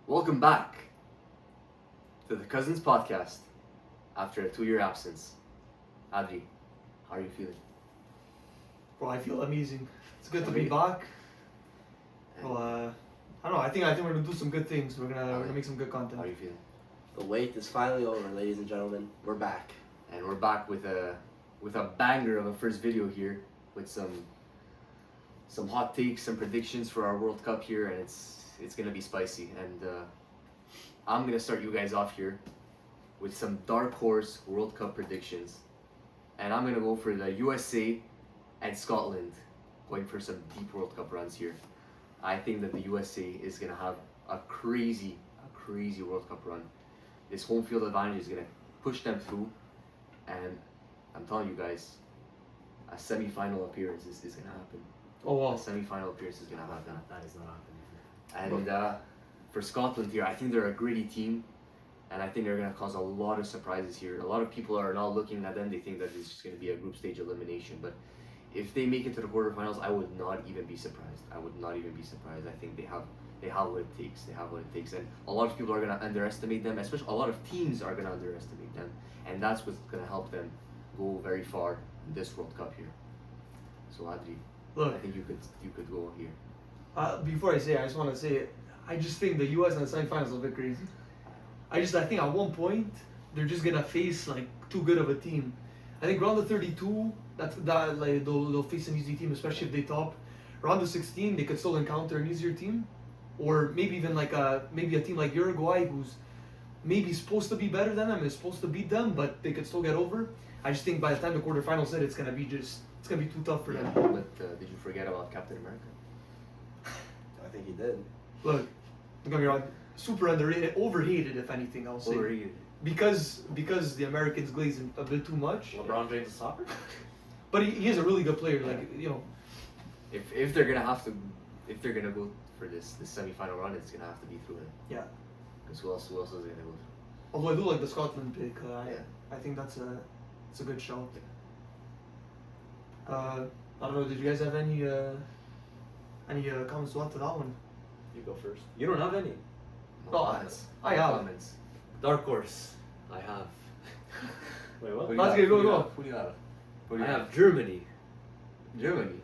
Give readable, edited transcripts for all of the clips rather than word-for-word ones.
Welcome back to the Cousins Podcast after a 2-year absence. Adri, how are you feeling? Bro, I feel amazing. It's good to be Amazing. back. And Well, I don't know. I think we're gonna do some good things. We're gonna make some good how content. are you feeling? The wait is finally over, ladies and gentlemen. We're back. And we're back with a banger of a first video here with some hot takes, some predictions for our World Cup here, and it's gonna be spicy. And I'm gonna start you guys off here with some dark horse World Cup predictions, and I'm gonna go for the USA and Scotland, going for some deep World Cup runs here. I think that the USA is gonna have a crazy World Cup run. This home field advantage is gonna push them through, and I'm telling you guys, a semi-final appearance is gonna happen. Oh A wow. semi-final appearance is gonna happen. That is not happening. And for Scotland here, I think they're a gritty team, and I think they're gonna cause a lot of surprises here. A lot of people are now looking at them. They think that it's just gonna be a group stage elimination, but if they make it to the quarterfinals, I would not even be surprised. I would not even be surprised. I think they have what it takes. They have what it takes, and a lot of people are gonna underestimate them. Especially a lot of teams are gonna underestimate them, and that's what's gonna help them go very far in this World Cup here. So Adri, Look, I think you could go here. before I say, I just want to say, I just think the U.S. in the semifinals is a bit crazy. I think at one point they're just gonna face like too good of a team. I think round of 32, that like they'll face an easy team, especially if they top. Round of 16, they could still encounter an easier team, or maybe even like maybe a team like Uruguay who's maybe supposed to be better than them, is supposed to beat them, but they could still get over. I just think by the time the quarterfinals hit, it's gonna be too tough for them. But did you forget about Captain America? I think he did. Look, don't get me wrong, super underrated, overhated if anything, I'll say. Overrated. Because the Americans glaze him a bit too much. LeBron James of soccer? But he is a really good player. Like If they're gonna have to, if they're gonna go for this semi-final run, it's gonna have to be through him. yeah. Because who else is gonna go? Although I do like the Scotland pick. Yeah. I think it's a good shout. I don't know. Did you guys have any comments to add to that one? You go first. You don't have any. No No, comments. I No have. comments. Dark horse, I have. Wait, what? Who do you Let's have? get- go, Who do you go. have? Who do you have? Who do I you have Germany. Germany.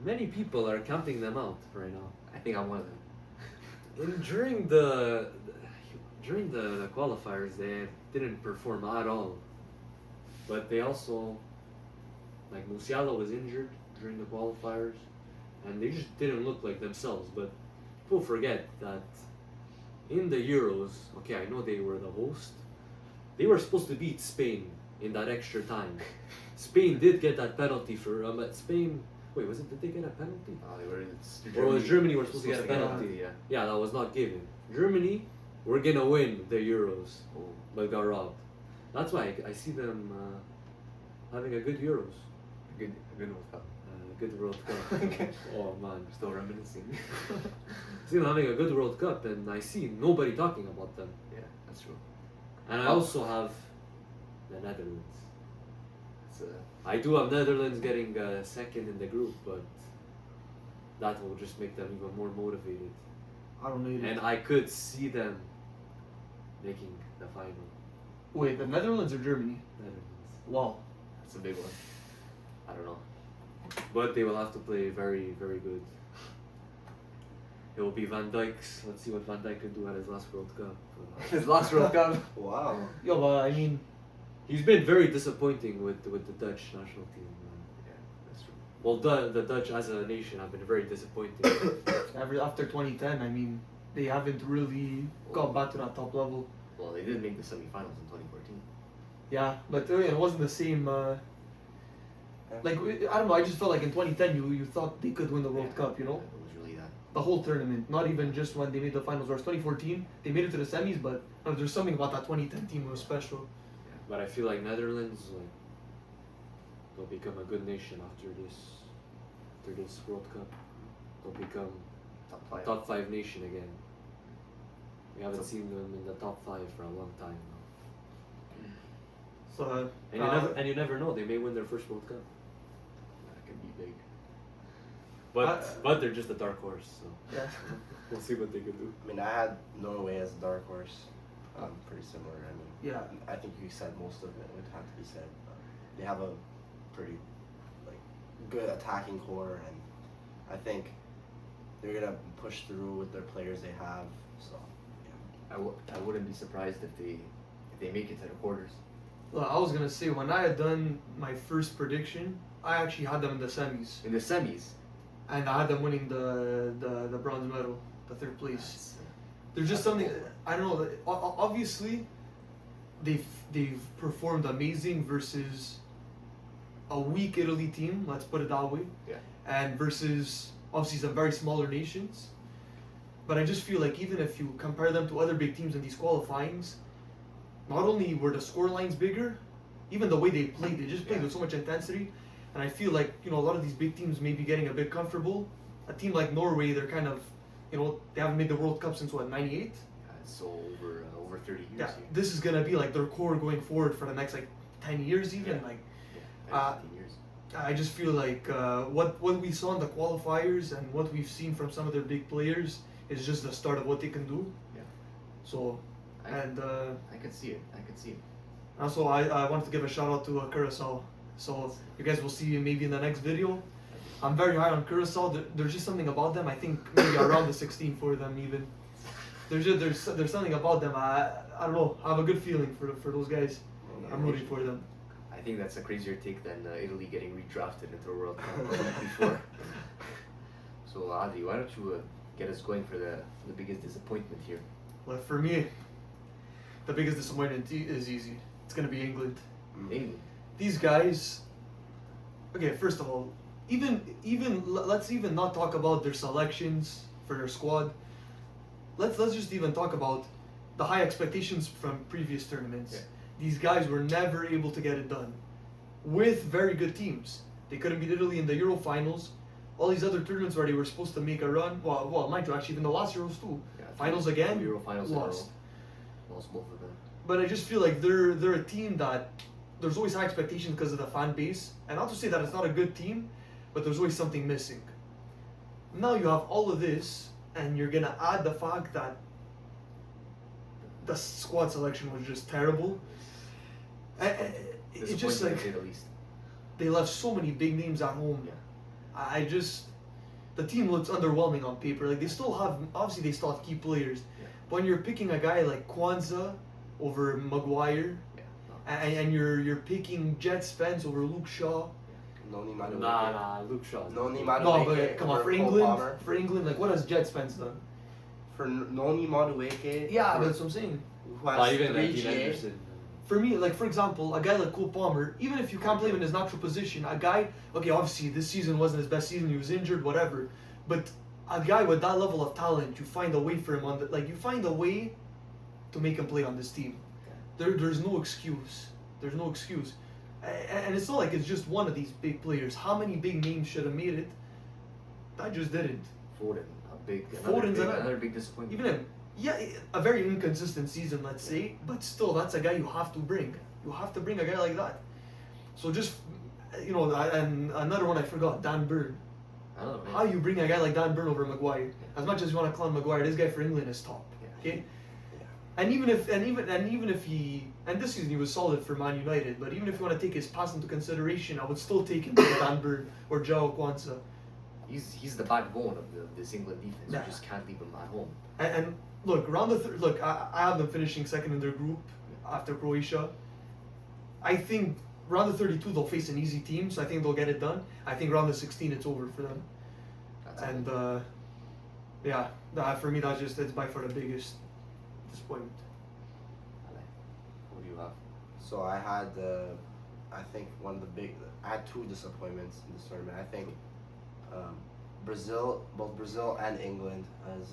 Many people are counting them out right now. I think I'm one of them. During the qualifiers, they didn't perform at all. But they also, like Musiala was injured during the qualifiers, and they just didn't look like themselves. But people forget that in the Euros, okay, I know they were the host. They were supposed to beat Spain in that extra time. Spain did get that penalty for Spain. Wait, did they get a penalty? They were. Or was Germany were supposed to get a get penalty? Yeah. Yeah, that was not given. Germany were gonna win the Euros, Oh. but got robbed. That's why I see them having a good Euros, A good World Cup. good World Cup. Okay. Oh man, Still reminiscing. see them having a good World Cup, and I see nobody talking about them. Yeah, that's true. And I also have the Netherlands. It's I do have Netherlands getting second in the group, but that will just make them even more motivated. I don't know. And I could see them making the final. Wait, the Netherlands or Germany? Netherlands. Wow. that's a big one. I don't know. But they will have to play very, very good. It will be Van Dijk's. Let's see what Van Dijk can do at his last World Cup. His last World Cup. Wow. Yo, but I mean, He's been very disappointing with the Dutch national team. Yeah, that's true. Well, the Dutch as a nation have been very disappointing. after 2010, I mean, they haven't really got back to that top level. Well, they did make the semi-finals in 2014. Yeah, but it wasn't the same. Like I don't know. I just felt like in 2010, you thought they could win the World Cup. You know, It was really that. the whole tournament, not even just when they made the finals. Whereas 2014, they made it to the semis, but there's something about that 2010 team that was special. But I feel like Netherlands, they'll become a good nation after this World Cup. They'll become Top 5. top 5 nation again. We haven't So- seen them in the top 5 for a long time now. So And you never know, they may win their first World Cup. That could be big. but they're just a dark horse, so Yeah. we'll see what they can do. I mean, I had Norway as a dark horse. Pretty similar. I mean, Yeah. I think you said most of it would have to be said. They have a pretty like good attacking core, and I think they're gonna push through with their players they have. So I wouldn't be surprised if they make it to the quarters. Well, I was gonna say when I had done my first prediction, I actually had them in the semis, In the semis, and I had them winning the bronze medal, the third place. that's, There's just something I don't know. Obviously, they've performed amazing versus a weak Italy team. Let's put it that way. Yeah. And versus obviously some very smaller nations. But I just feel like even if you compare them to other big teams in these qualifyings, not only were the score lines bigger, even the way they played, they just played Yeah. with so much intensity. And I feel like, a lot of these big teams may be getting a bit comfortable. A team like Norway, they're kind of, they haven't made the World Cup since what, 98? so over 30 years. Yeah, here. this is gonna be like their core going forward for the next like 10 years even. Yeah. Like, Yeah, 15 years. I just feel like what we saw in the qualifiers and what we've seen from some of their big players is just the start of what they can do. Yeah. So, and I could see it. also I wanted to give a shout out to Curacao. So you guys will see maybe in the next video. I'm very high on Curacao. There's just something about them. I think maybe around the 16 for them even. There's something about them. I don't know. I have a good feeling for those guys. I'm rooting for them. I think that's a crazier take than Italy getting redrafted into a World Cup the week before. So Adi, why don't you get us going for the biggest disappointment here? Well, for me, the biggest disappointment is easy. It's gonna be England. England. These guys. Okay, first of all, let's even not talk about their selections for their squad. Let's just even talk about the high expectations from previous tournaments. Yeah. These guys were never able to get it done with very good teams. They couldn't beat Italy in the Euro finals. All these other tournaments where they were supposed to make a run. Well, mind you, actually, even the last Euros too. Yeah, Finals again, Euro finals in a row. lost. Lost both of them. But I just feel like they're a team that there's always high expectations because of the fan base, and not to say that it's not a good team, but there's always something missing. Now you have all of this, and you're gonna add the fact that the squad selection was just terrible. It's just Disappointing, like to say the least. they left so many big names at home. The team looks underwhelming on paper. Like they still have key players, Yeah. but when you're picking a guy like Kwanzaa over Maguire, Yeah. and you're picking Jet Spence over Luke Shaw. Noni Madueke. Nah, Luke Shaw. Noni No, Madueke. but come on, over for Cole England, Palmer. like what has Jet Spence done? For Noni Madueke. Yeah, who that's what I'm saying. has Even 3 Dean GA. Anderson. For me, like for example, a guy like Cole Palmer, even if you can't play him in his natural position, a guy, okay, obviously this season wasn't his best season, he was injured, whatever, but a guy with that level of talent, you find a way for him you find a way to make him play on this team. There's no excuse. There's no excuse. And it's not like it's just one of these big players. How many big names should have made it? That just didn't. Foden, Foden's another big disappointment. Even him. Yeah, a very inconsistent season, let's say, but still, that's a guy you have to bring. You have to bring a guy like that. So just, and another one I forgot, Dan Burn. I don't know. How you bring a guy like Dan Burn over Maguire? As much as you want to clown Maguire, this guy for England is top. Yeah. Okay. And even if he, and this season he was solid for Man United, but even if you want to take his pass into consideration, I would still take him over Dan Burn or João Kwanzaa. He's the backbone of this England defense. Yeah. You just can't leave him at home. And look, I have them finishing second in their group after Croatia. I think round of 32 they'll face an easy team, so I think they'll get it done. I think round of 16 it's over for them. That's And for me it's by far the biggest disappointment. What do you have? So I had, I think I had 2 disappointments in this tournament. I think both Brazil and England as.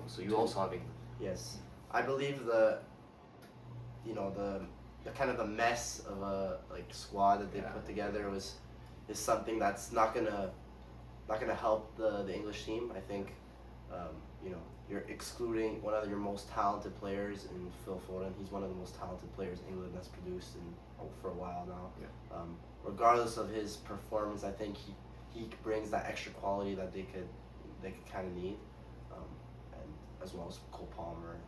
So you also have England. Yes, I believe the kind of the mess of a squad that they Yeah. put together is something that's not gonna help the English team. I think you're excluding one of your most talented players in Phil Foden. He's one of the most talented players England has produced for a while now. Yeah. Regardless of his performance, I think he he brings that extra quality that they could kind of need, and as well as Cole Palmer and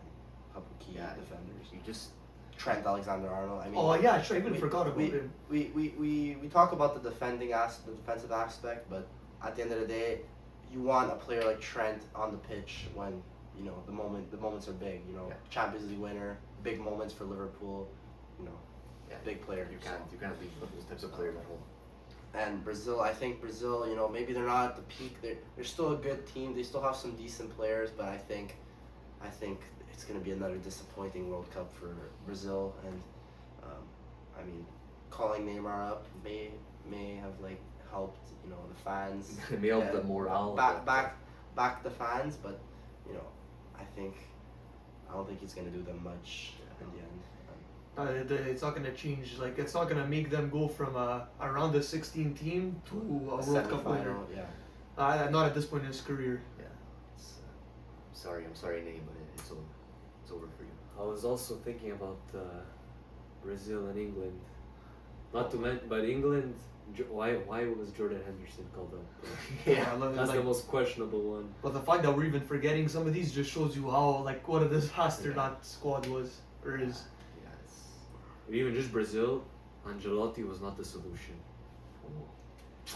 a couple key Yeah, defenders. You just Trent Alexander-Arnold. I mean, Oh yeah, sure. I even we- forgot about we, him. we talk about the the defensive aspect, but at the end of the day, you want a player like Trent on the pitch when the moments are big. Yeah. Champions League winner, big moments for Liverpool. yeah, Big player. you can't leave those types of players at home. And Brazil, I think Brazil, maybe they're not at the peak. They're still a good team. They still have some decent players, but I think it's going to be another disappointing World Cup for Brazil. And I mean, calling Neymar up may have helped the fans. It may help the morale. Back the fans, but I don't think he's going to do them much in the end. It's not gonna change. Like it's not gonna make them go from around the 16 team to a World Cup winner. Semi-final, yeah. Not at this point in his career. Yeah, it's, I'm sorry, Nate, but it's over. It's over for you. I was also thinking about Brazil and England. Not to mention, but England. Why was Jordan Henderson called up? Yeah, I love it, That's the like- most questionable one. But the fact that we're even forgetting some of these just shows you how what a disaster Yeah. that squad was or is. Yeah, it's. Even just Brazil, Ancelotti was not the solution.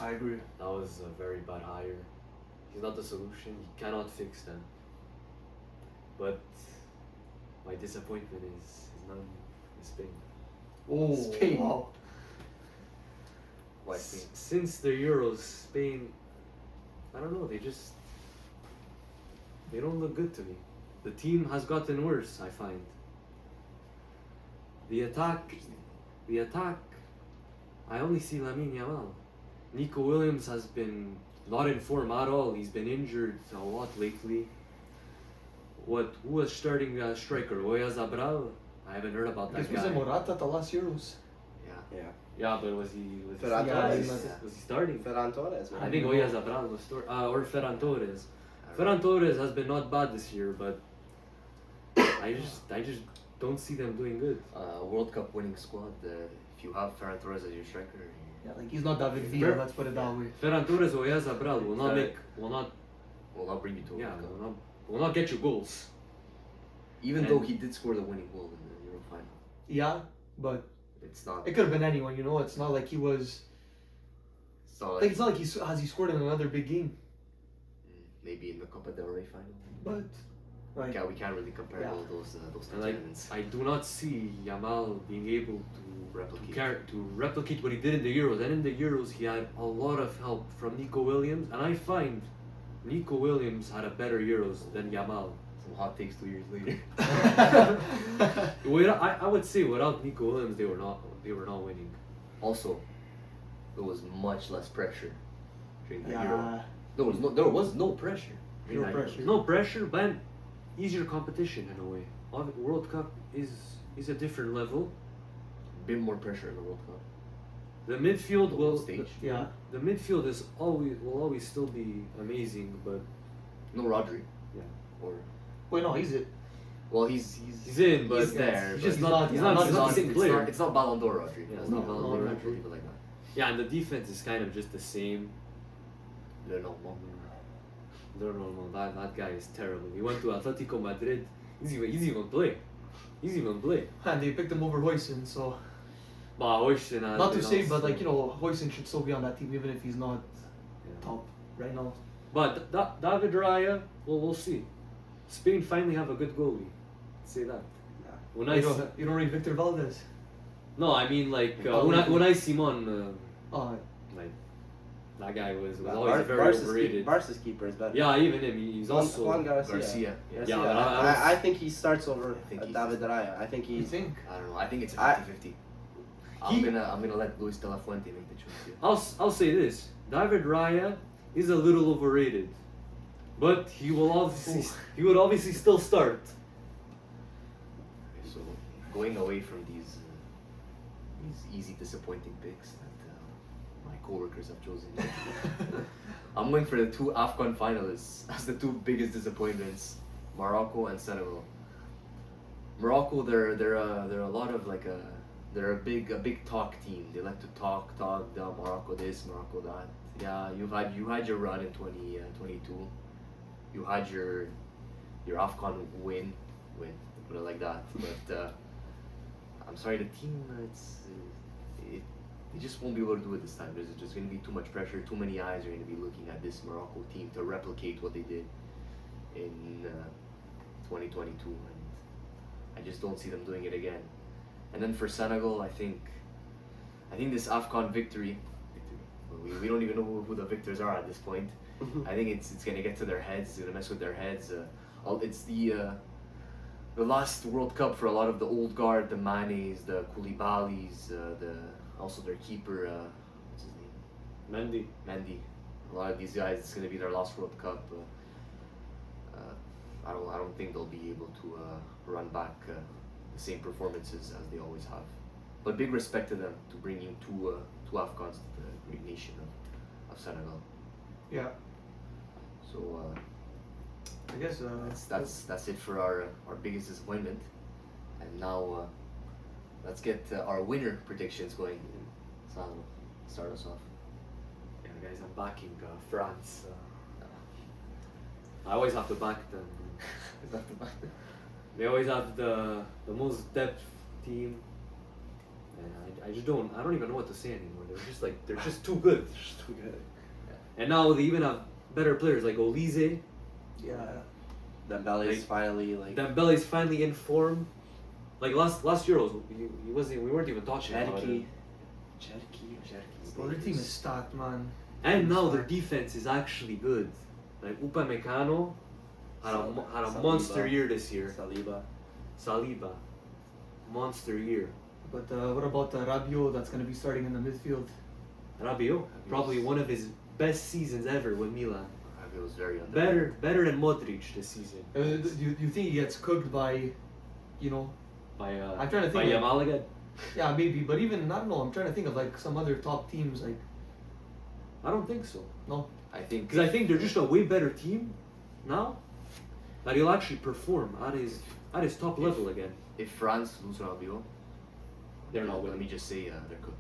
I agree. That was a very bad hire. He's not the solution. He cannot fix them. But my disappointment is none in Spain. Oh, Spain. wow. Why Spain? Since the Euros, Spain, I don't know, they don't look good to me. The team has gotten worse, I find. The attack, I only see Lamine Yamal. Nico Williams has been not in form at all. He's been injured a lot lately. Who was starting striker? Oyarzabal? I haven't heard about I guess that was it guy. Morata at the last Euros? Yeah. Yeah. Yeah, but was he Ferran Yeah, Torres. he must- was he starting? Ferran Torres. I think Oyarzabal was or Ferran Torres. Ferran Torres has been not bad this year, but I just don't see them doing good. World Cup winning squad. If you have Ferran Torres as your striker, Yeah, like he's not David Villa, let's put it that way. Ferran Torres or Oyarzabal will not will not bring you to a World Cup. will not get you goals. Even And- though he did score the winning goal in the Euro final, Yeah, but it's not. it could have been anyone, It's not like he was. It's not Like it's not like he scored in another big game, maybe in the Copa del Rey final. but like We can't really compare Yeah. those two And like tournaments. I do not see Yamal being able to Replicate. to replicate what he did in the Euros. And in the Euros, he had a lot of help from Nico Williams, and I find Nico Williams had a better Euros than Yamal. Some hot takes 2 years later. I would say without Nico Williams, they were not winning. Also, there was much less pressure during the Euro. yeah, There was no pressure. Zero Like, pressure. No pressure, but easier competition in a way. World Cup is a different level. Bit more pressure in the World Cup. The midfield The will world stage. yeah. The midfield will always still be amazing, but No Rodri. Yeah. Or Wait, no, he's it. well, he's he's in, but he's there. He's but just not- he's not- not he's the not- same player. It's not Ballon d'Or Rodri. Yeah, it's No, not Ballon d'Or not Rodri. people like that. Yeah, and the defense is kind of just the same. No. No, that guy is terrible. He went to Atletico Madrid. He's even play. And they picked him over Hoyson, so But Oyshen has not to been say, also- but Hoyson should still be on that team even if he's not Yeah. top right now. But David Raya, well, we'll see. Spain finally have a good goalie. Say that. Yeah. When You don't rate Victor Valdez. no, I mean like Oh, Unai Simon, Oh, like that guy was Nah, always very overrated. Barca's keeper is better. Yeah, even him. He's also. Juan Garcia. Garcia. Garcia. Yeah, but I I think he starts over I think he's- David Raya. I think you he's. think? I don't know. I think it's I- 50-50. He- I'm gonna let Luis de la Fuente make the choice here. I'll say this: David Raya is a little overrated, but he would obviously still start. Okay, so going away from these easy disappointing picks that my coworkers have chosen, I'm going for the two AFCON finalists as the two biggest disappointments: Morocco and Senegal. Morocco, they're a lot of they're a big talk team. They like to talk Morocco this, Morocco that. Yeah, you had your run in 2022. You had your AFCON win, put it like that. But I'm sorry, the team they just won't be able to do it this time. There's just going to be too much pressure. Too many eyes are going to be looking at this Morocco team to replicate what they did in 2022, and I just don't see them doing it again. And then for Senegal, I think this AFCON victory, we don't even know who the victors are at this point. I think it's gonna get to their heads. It's gonna mess with their heads. It's the last World Cup for a lot of the old guard, the Manes, the Koulibalys, also their keeper, what's his name? Mendy. A lot of these guys, it's gonna be their last World Cup. I don't think they'll be able to run back the same performances as they always have. But big respect to them to bringing two AFCONs to the great nation of Senegal. Yeah. So I guess that's it for our biggest disappointment. And now let's get our winner predictions going. Sal, start us off. Yeah, guys, I'm backing France. I always have to back them. They always have the most depth team, and I don't even know what to say anymore. They're just too good. They're just too good. And now they even have better players like Olise. yeah. Dembele's finally Dembele's finally in form. Like last Euros, we weren't even talking about it. Cherki. Well, their team is stacked, man. And now their defense is actually good. Like Upamecano had a Saliba. monster year this year. Saliba. Monster year. But what about Rabiot? That's gonna be starting in the midfield. Rabiot, probably one of his best seasons ever with Milan. It was very underrated. Better than Modric this season. Do you think he gets cooked by, By I'm trying to by think. Yamal again. Yeah, maybe. But even I don't know. I'm trying to think of like some other top teams. Like I don't think so. no. I think Because I think they're just a way better team now. That he'll actually perform at his top level again. if France lose Rabiot, They're not let winning. me just say they're cooked.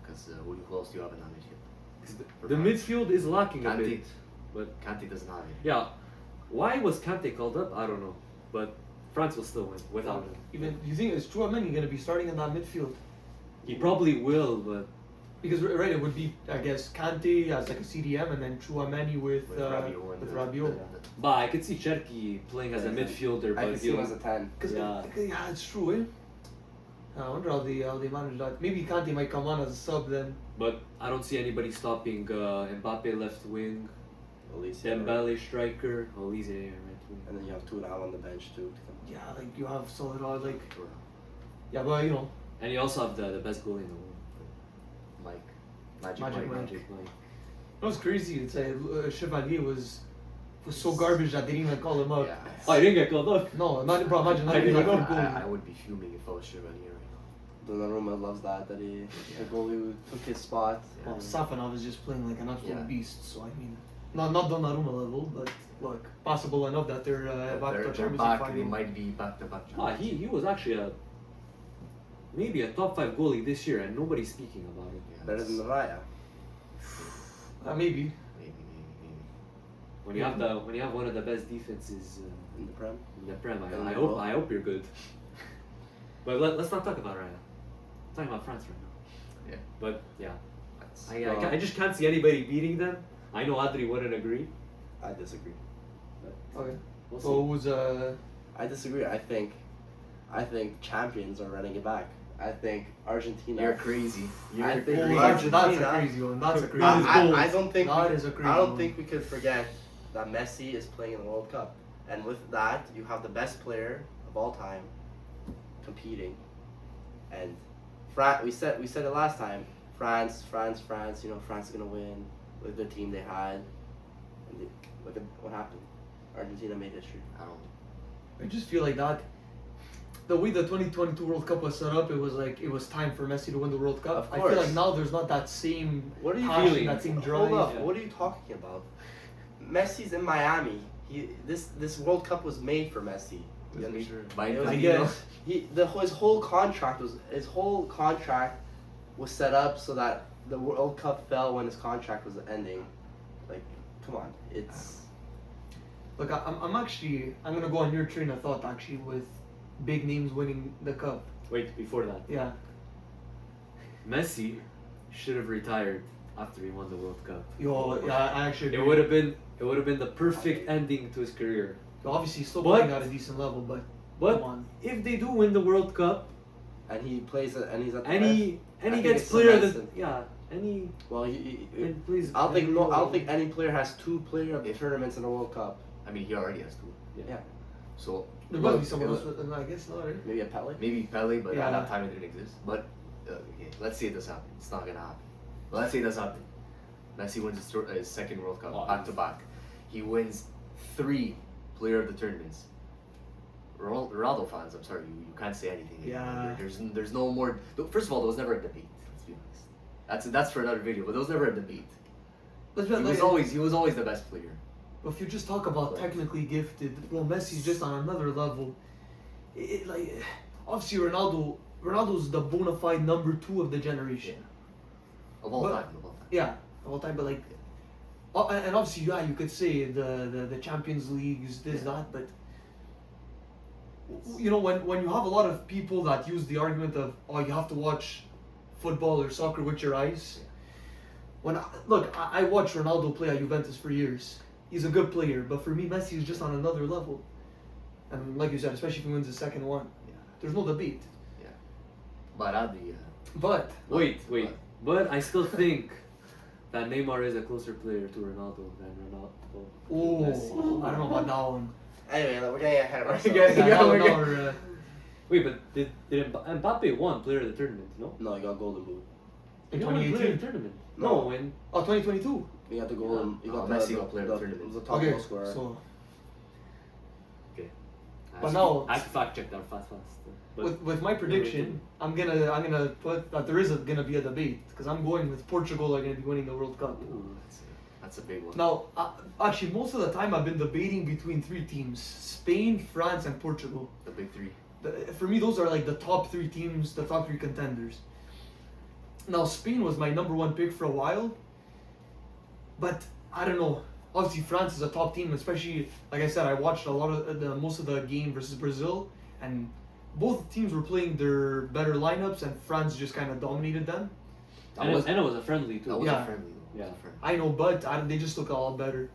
Because who else do you have in that midfield? 'Cause For the France. midfield is lacking a Kante, bit. But Kante doesn't have it. yeah, why was Kante called up? I don't know. But France will still win without him. Even you think is Chouameni gonna be starting in that midfield? He probably will, but Because right, it would be I guess Kante as like a CDM and then Chouameni with Rabiot and Rabiot. but I could see Cherki playing as a midfielder. I But can see him as a 10. Cause Yeah. yeah, it's true. Eh? I wonder how they manage that. Maybe Kante might come on as a sub then. But I don't see anybody stopping Mbappe left wing, Olise. Dembele striker, Olise right wing. And then you have Turam on the bench too. Yeah, like you have solid like yeah, but And you also have the best goalie in the world, Magic Magic Mike. Mike. Magic Mike. it was crazy. It's like Chevalier was so garbage that they didn't even call him up. Yeah. Oh, I didn't get called up. No, imagine not I even didn't like know. I would be fuming if I was Chevalier right now. Donnarumma loves that the goalie who took his spot. Yeah. Well, Safanov is just playing like an absolute Yeah. beast. So I mean, not Donnarumma level, but look, possible enough that they're back to They're Champions League back. They final. might be back to back. He was actually maybe a top 5 goalie this year, and nobody's speaking about it. Yeah, Better than that's- Raya. Maybe. Maybe. When you have one of the best defenses In the Prem. in the Prem, In I the hope world. I hope you're good. But let's not talk about Raya. I'm talking about France right now. Yeah. But yeah, That's- I just can't see anybody beating them. I know Adri wouldn't agree. I disagree. But Okay. we'll see. So who's I disagree. I think champions are running it back. I think Argentina. You're crazy. You're I think crazy. that's a Argentina- crazy one. That's a crazy That one. is bold. I don't think That we, is a crazy I don't one. think we could forget that Messi is playing in the World Cup, and with that you have the best player of all time competing, and we said it last time. France. France is gonna win with the team they had. And look at what happened. Argentina made history. I don't. I just feel like that. The way the 2022 World Cup was set up, it was like it was time for Messi to win the World Cup. Of I feel like course. now there's not that same What are you passion, feeling? that same Hold drive. up. Yeah. What are you talking about? Messi's in Miami. This World Cup was made for Messi. You understand? By It was- I Infantino. guess. His whole contract was set up so that the World Cup fell when his contract was ending. Like, come on, it's Look, I'm gonna go on your train of thought actually with big names winning the cup. Wait, before that, Yeah. Messi should have retired after he won the World Cup. Yeah, I actually agree. It would have been the perfect ending to his career. Obviously, he's still But- playing at a decent level, but But come on. if they do win the World Cup, and he plays it, and he's at the and he best. and I he think gets it player of cements the him. yeah, and he Well, and plays. I don't think and no, he- I don't think any player has 2 player of the tournaments in the World Cup. I mean, he already has 2. Yeah, So There must be look, someone it else, was- I guess not, right? maybe a Pele. maybe Pele, but Yeah. at that time it didn't exist. But okay, let's say it does happen. It's not gonna happen. But let's say it does happen. Messi wins his second World Cup Oh, back to back. He wins 3 player of the tournaments. Ronaldo fans, I'm sorry, you can't say anything anymore. Yeah. There's no more. First of all, there was never a debate. Let's be honest. That's for another video. But there was never a debate. Let's be He honest, was always the best player. But if you just talk about Right. technically gifted, well, Messi's just on another level. Like, obviously Ronaldo's the bona fide number 2 of the generation. Of all But- time. Of all time. Yeah, of all time. But like, and obviously, yeah, you could say the Champions Leagues, this, Yeah. that, but you know, when you have a lot of people that use the argument of, oh, you have to watch football or soccer with your eyes. Look, I watched Ronaldo play at Juventus for years. He's a good player, but for me, Messi is just on another level. And like you said, especially if he wins the second one, Yeah. there's no debate. But at the But Wait, but I still think that Neymar is a closer player to Ronaldo than Ronaldo. oh, Messi. I don't know about that one. Anyway, we're getting ahead of ourselves. Yeah, Yeah, we're now we're, Wait, but did Mbappe won player of the tournament? No. No, he got golden boot. in He won player of 2018. the tournament. No. No, when Oh, 2022. He got the golden. He Oh, got Messi got player of the the tournament. the top Okay, goal scorer. so I But have now- to- I have to fact check that fast. But with my prediction, I'm gonna put that there is gonna be a debate because I'm going with Portugal are gonna be winning the World Cup. Ooh, that's a big one. Now, actually, most of the time I've been debating between 3 teams: Spain, France, and Portugal. The big 3. For me, those are like the top 3 teams, the top 3 contenders. Now, Spain was my number 1 pick for a while, but I don't know. Obviously, France is a top team, especially like I said, I watched a lot of most of the game versus Brazil, and both teams were playing their better lineups, and France just kind of dominated them. and it was a friendly too. That was Yeah. a friendly. Though. It was a Yeah. friendly. I know, but they just look a lot better,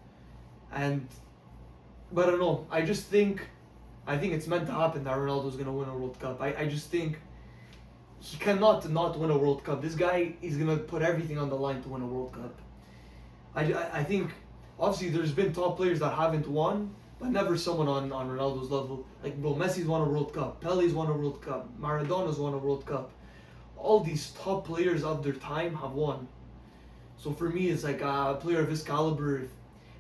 but I don't know. I think it's meant to happen that Ronaldo's gonna win a World Cup. I just think he cannot not win a World Cup. This guy is gonna put everything on the line to win a World Cup. I think obviously there's been top players that haven't won, but never someone on Ronaldo's level. Like bro, Messi's won a World Cup, Pele's won a World Cup, Maradona's won a World Cup. All these top players of their time have won. So for me, it's like a player of his caliber.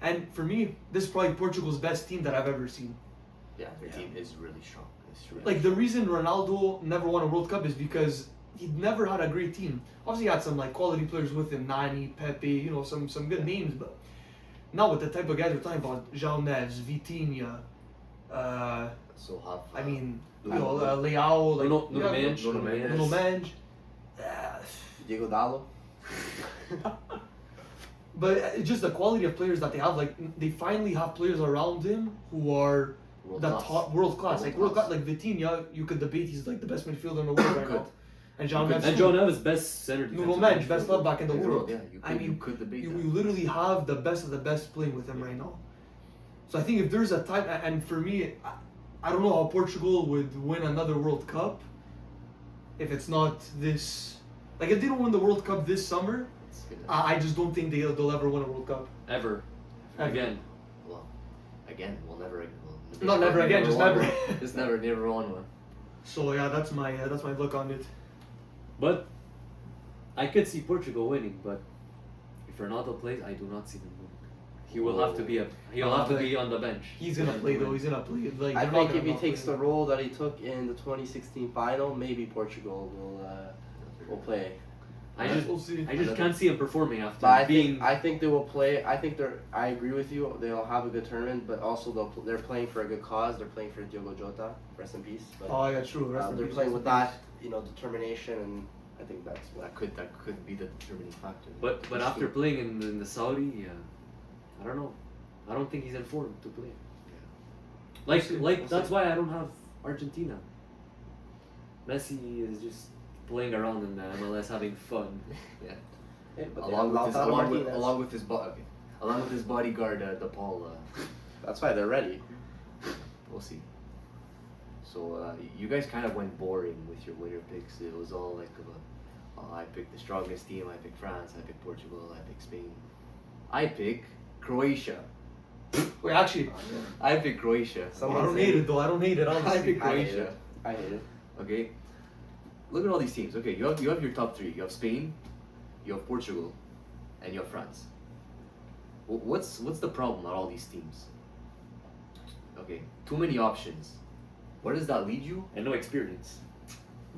And for me, this is probably Portugal's best team that I've ever seen. Yeah, their team is really strong. It's really Like the reason Ronaldo never won a World Cup is because he never had a great team. Obviously, he had some like quality players with him, Nani, Pepe, you know, some good names. But now with the type of guys we're talking about, João Neves, Vitinha, so have. I mean, you I know, don't Leao, like Nuno Mendes. Nuno Mendes. Nuno Mendes. Diego Dallo. But it's just the quality of players that they have. Like they finally have players around him who are World the class. top world class. Like world World class, like Vitinha, you could debate he's like the best midfielder in the world right Could. now. And João could. Neves. And too. John Neves best center. Nuno defensive Mendes, best midfielder. left back in the In world. Yeah, you could, I mean, you could debate You that. literally have the best of the best playing with him right now. So I think if there's a time, and for me, I don't know how Portugal would win another World Cup if it's not this. Like if they don't win the World Cup this summer, It's gonna- I just don't think they'll ever win a World Cup. Ever. Ever. Again. Well, again, we'll never. Not never again, just won never. one. Just never won one. So yeah, that's my look on it. But I could see Portugal winning, but if Ronaldo plays, I do not see them winning. He will have to be on the bench. He's gonna play though. He's gonna play. Like I they're not think gonna if he not takes play. the role that he took in the 2016 final, maybe Portugal will play. I just We'll see. can't see him performing after But I being. think they will play. I think I agree with you. They'll have a good tournament, but also they're playing for a good cause. They're playing for Diogo Jota. Rest in peace. But Oh yeah, true. Rest in they're peace, playing rest with in that, determination, and I think that's what. That could be the determining factor. But after playing in the Saudi, I don't know. I don't think he's in form to play. Like We'll that's see. why I don't have Argentina. Messi is just playing around in the MLS, having fun. Yeah. Yeah, but Along with his Lautaro Martinez. along with his bodyguard, DePaul. That's why they're ready. We'll see. So you guys kind of went boring with your winner picks. It was all like, I picked the strongest team. I picked France. I picked Portugal. I picked Spain. I pick Croatia. Wait, actually, I picked Croatia. I don't hate it though. I don't hate it. I Honestly. picked I hate Croatia. it. I hate it. Okay. Look at all these teams. Okay, you have your top three. You have Spain, you have Portugal, and you have France. What's the problem at all these teams? Okay, too many options. Where does that lead you? And no experience.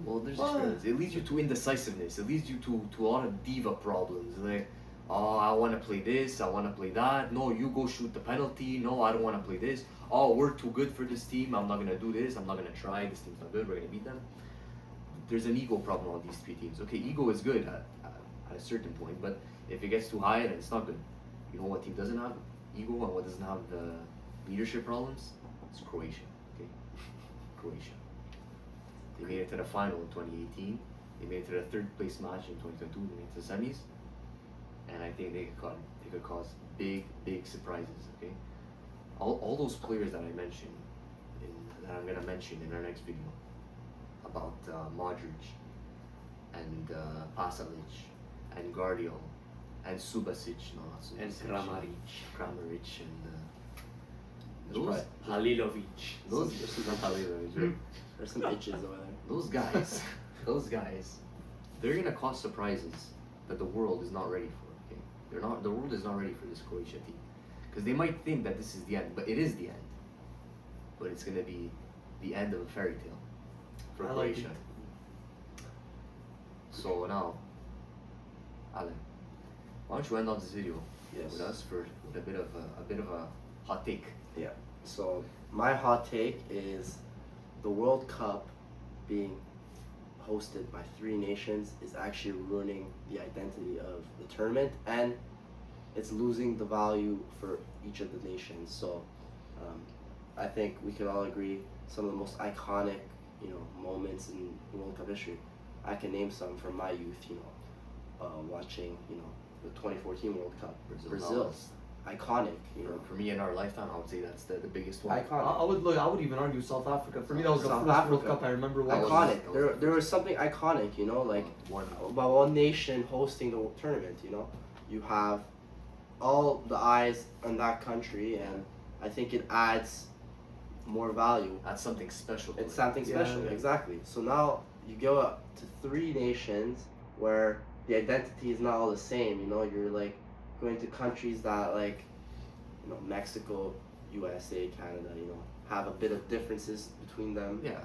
Well, there's What? experience. It leads you to indecisiveness. It leads you to a lot of diva problems. Like, oh, I want to play this. I want to play that. No, you go shoot the penalty. No, I don't want to play this. Oh, we're too good for this team. I'm not gonna do this. I'm not gonna try. This team's not good. We're gonna beat them. There's an ego problem on these three teams. Okay, ego is good at a certain point, but if it gets too high, then it's not good. You know what team doesn't have ego and what doesn't have the leadership problems? It's Croatia. Okay, Croatia. They made it to the final in 2018. They made it to the third place match in 2022. They made it to the semis, and I think they could cause big surprises. Okay, all those players that I mentioned, that I'm gonna mention in our next video, about Modric and Pasalic and Guardiola and Subasic, no, not Subasic, And Kramaric and That's those right. Halilovic. those not Halilovic, right? There's some itches over there. those guys, they're gonna cause surprises that the world is not ready for. Okay, the world is not ready for this Croatia team, because they might think that this is the end, but it is the end. But it's gonna be the end of a fairy tale for I like Croatia. it. So now, Alan, why don't you end off this video Yes. with us with a bit of a hot take? So my hot take is the World Cup being hosted by three nations is actually ruining the identity of the tournament, and it's losing the value for each of the nations. So I think we could all agree some of the most iconic, moments in World Cup history. I can name some from my youth, watching, the 2014 World Cup. Brazil. Iconic, For me in our lifetime, I would say that's the biggest one. Iconic. I would even argue South Africa. For me, that was the South first World Africa. Cup I remember watching. Iconic. That was- There was something iconic, like one. about one nation hosting the tournament. You have all the eyes on that country, and I think it adds more value. That's something special. to It's it. something Yeah, special, yeah. exactly. So now you go up to three nations where the identity is not all the same. You're like going to countries that Mexico, USA, Canada. Have a bit of differences between them. Yeah.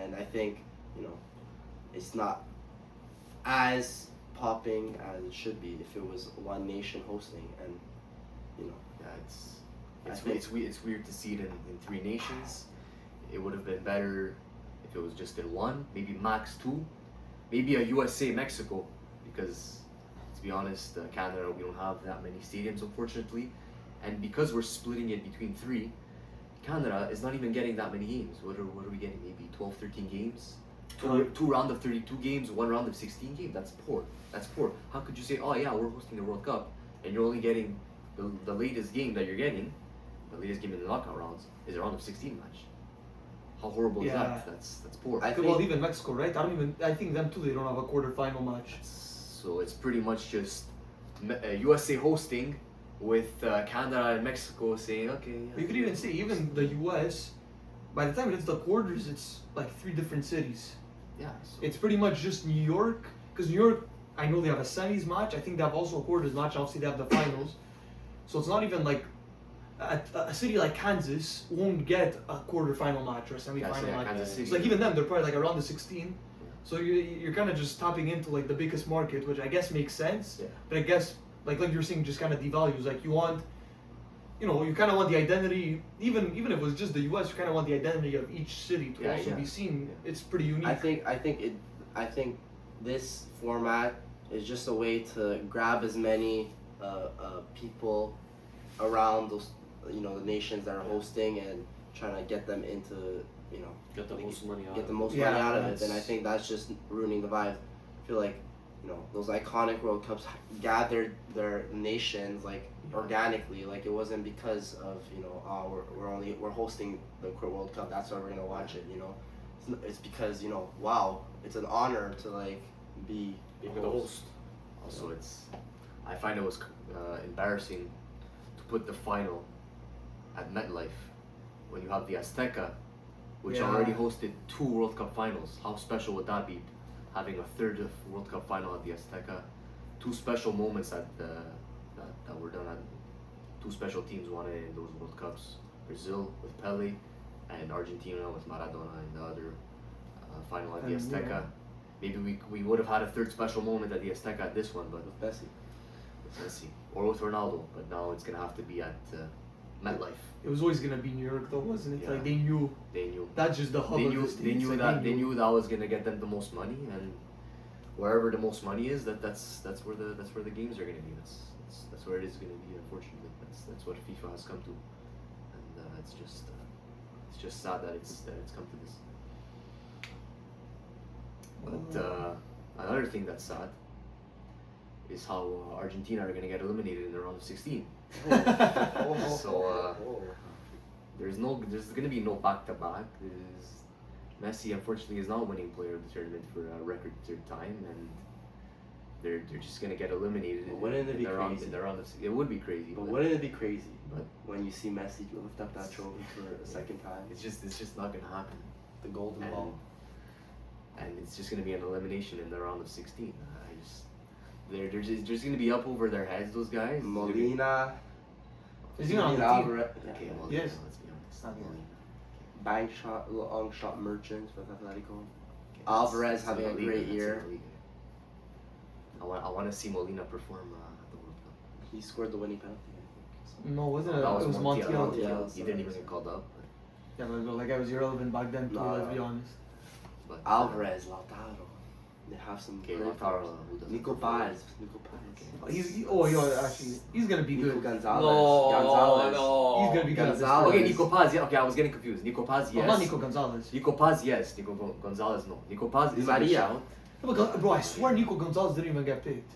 And I think, it's not as popping as it should be if it was one nation hosting. And, Yeah, I think- it's weird to see it in three nations. It would have been better if it was just in one, maybe max two, maybe a USA Mexico, because to be honest, Canada, we don't have that many stadiums, unfortunately, and because we're splitting it between three, Canada is not even getting that many games. What are we getting? Maybe 12, 13 games. Two round of 32 games, one round of 16 games. That's poor. That's poor. How could you say, oh yeah, we're hosting the World Cup, and you're only getting the latest game that you're getting, the latest game in the knockout rounds is a round of 16 match. How horrible is Yeah. that? That's poor. I Well, think even Mexico, right? I think them too. They don't have a quarterfinal match. So it's pretty much just USA hosting with Canada and Mexico saying, okay. Yeah, You could even say even the U.S. By the time it hits the quarters, it's like three different cities. Yeah. So It's pretty much just New York, because New York, I know they have a semis match. I think they have also a quarters match. Obviously, they have the finals. So it's not even like a city like Kansas won't get a quarterfinal match or a semifinal yeah, match. Kansas City. It's like even them, they're probably like around the 16. So you're kind of just tapping into like the biggest market, which I guess makes sense. Yeah. But I guess like you were saying, just kind of devalues. Like you want, you kind of want the identity. Even if it was just the U.S., you kind of want the identity of each city to Yeah, also yeah. be seen. Yeah. It's pretty unique. I think this format is just a way to grab as many people around those, the nations that are hosting and trying to get them into, Get the most money out. get the of most Yeah, money out of it. that's- And I think that's just ruining the vibe. I feel like, those iconic World Cups gathered their nations like organically. Like it wasn't because of we're hosting the World Cup. That's why we're gonna watch it. It's because wow, it's an honor to like be Being the host. Also, I find it was embarrassing to put the final at MetLife when you have the Azteca, which Yeah. already hosted 2 World Cup finals. How special would that be? Having a third of World Cup final at the Azteca, 2 special moments that were done at 2 special teams won it in those World Cups. Brazil with Pele, and Argentina with Maradona in the other final at the And, Azteca. yeah. Maybe we would have had a third special moment at the Azteca at this one, but with Messi. with Messi or with Ronaldo. But now it's gonna have to be at MetLife. It was always gonna be New York, though, wasn't it? Yeah. Like they knew They knew. that's just the hub They of knew. the States. They knew like, that. They knew that was gonna get them the most money, and wherever the most money is, that's where the games are gonna be. That's where it is gonna be. Unfortunately, that's what FIFA has come to, and it's just sad that it's come to this. But another thing that's sad is how Argentina are gonna get eliminated in the round of 16. So there's gonna be no back to back. Messi unfortunately is not winning player of the tournament for a record 3rd time, and they're just gonna get eliminated. But wouldn't it be in the round crazy? of it would be crazy. But wouldn't it be crazy But- when you see Messi lift up that trophy for a second time? it's just not gonna happen, The golden and, ball. and it's just gonna be an elimination in the round of 16. They're just gonna be up over their heads. Those guys. Molina, Is he not on the Molina, team? Alvarez, Okay, yeah. well, Yes. let's be honest. Not yet. Molina. Bank shot, long shot merchants with Atletico. Okay, Alvarez that's having a La Liga, great that's year. La Liga. I want to see Molina perform at the World Cup. He scored the winning penalty, I think. So. No, wasn't it? That It was Montiel. Montiel. He didn't even get called up. Yeah, but like I was irrelevant back then too. No, Let's no. be honest. But Alvarez, Lautaro. They have some Okay, great Lautaro. players. Who doesn't Nico perform. Paz. Nico Paz. He's gonna be Nico good. Gonzalez. No, Gonzalez. no. He's gonna be good. at this Gonzalez. point. Okay, Nico Paz. Yeah, okay, I was getting confused. Nico Paz, No, yes. not Nico Gonzalez. Nico Paz, yes. Nico Gonzalez, no. Nico Paz Di is a good Maria. shout. No, but, bro, I swear Nico Gonzalez didn't even get picked.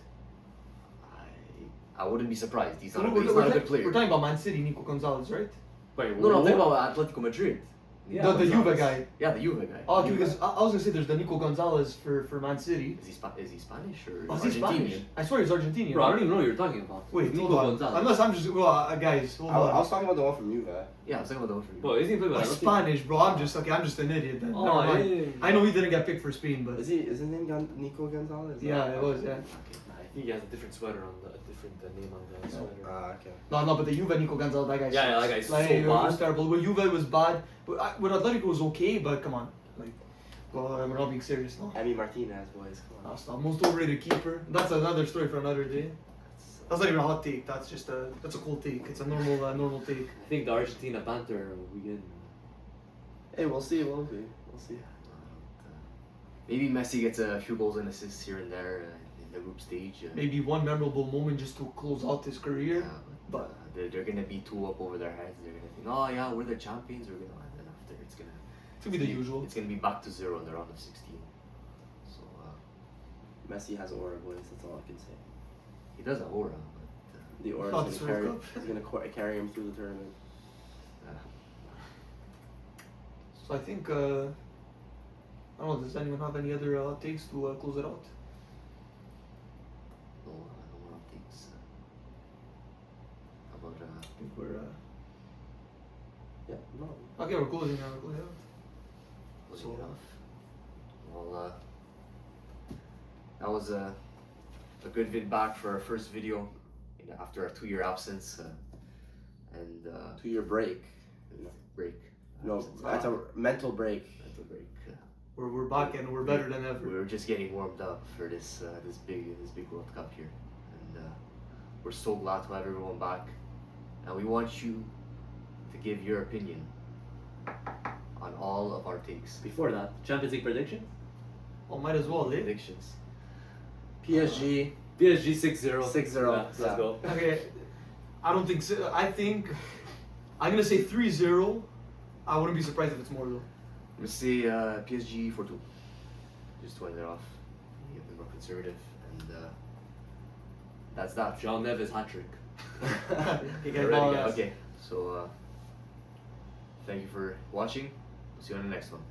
I wouldn't be surprised. He's not, We're he's not a good we're player. talking about Man City, Nico Gonzalez, right? Wait, No, I'm what? talking about Atletico Madrid. Yeah, the Gonzalez. Juve guy. Yeah, the Juve guy. Oh, okay, Juve. because I was gonna say there's the Nico Gonzalez for Man City. Is he Spanish or Oh, is he Argentinian? Spanish? I swear he's Argentinian. Bro, I don't even know what you're talking about. Wait, Nico hold on. Gonzalez. Unless I'm just guys, hold I on. was talking about the one from Juve. Yeah, I was talking about the one for you. Bro, isn't he playing Oh, with Spanish, bro. I'm just an idiot then. Oh, Never mind. yeah. I know he didn't get picked for Spain, but Is his name Nico Gonzalez? yeah, it was, yeah. Okay. I think he has a different sweater on the different name on the sweater. Okay. No, but the Juve Nico Gonzalez, that guy. Yeah, yeah, sucks. that guy's like, so it was bad. terrible. With Juve, it was bad. With Atletico, it was okay, but come on, like, well, we're not being serious now. Emi Martinez, boys. Come No, on. stop. Most overrated keeper. That's another story for another day. That's not even a hot take. That's just that's a cool take. It's a normal take. I think the Argentina banter will begin. Hey, we'll see. We'll see. Maybe Messi gets a few goals and assists here and there in the group stage. Maybe one memorable moment just to close out his career. Yeah, but they're gonna be 2 up over their heads. They're gonna think, oh yeah, we're the champions. We're gonna, and then after it's gonna. To be the usual. It's gonna be back to 0 in the round of 16. So Messi has aura, boys. That's all I can say. he does have aura, but The aura Not is this gonna World carry him through the tournament. So I think I don't know. Does anyone have any other takes to close it out? no more updates. How about I think we're Yeah. No. okay. We're closing now. We're closing out. closing So- it off? Well, that was a good vid back for our first video after a 2-year absence and 2-year break. break. No, Absence. that's a mental break. Mental break. We're back and we're better than We ever. were just getting warmed up for this big World Cup here, and we're so glad to have everyone back. And we want you to give your opinion on all of our takes, Before that, Champions League prediction? Oh, might as well, eh? predictions. PSG. PSG 6-0. 6-0, Yeah, let's yeah. go. Okay, I don't think so. I think I'm gonna say 3-0. I wouldn't be surprised if it's more though. I'm gonna say PSG 4-2. Just to end it off. Get them more conservative, and that's that. John Neves hat trick. Okay, guys, Alrighty, now, guys. Okay, so thank you for watching. See you on the next one.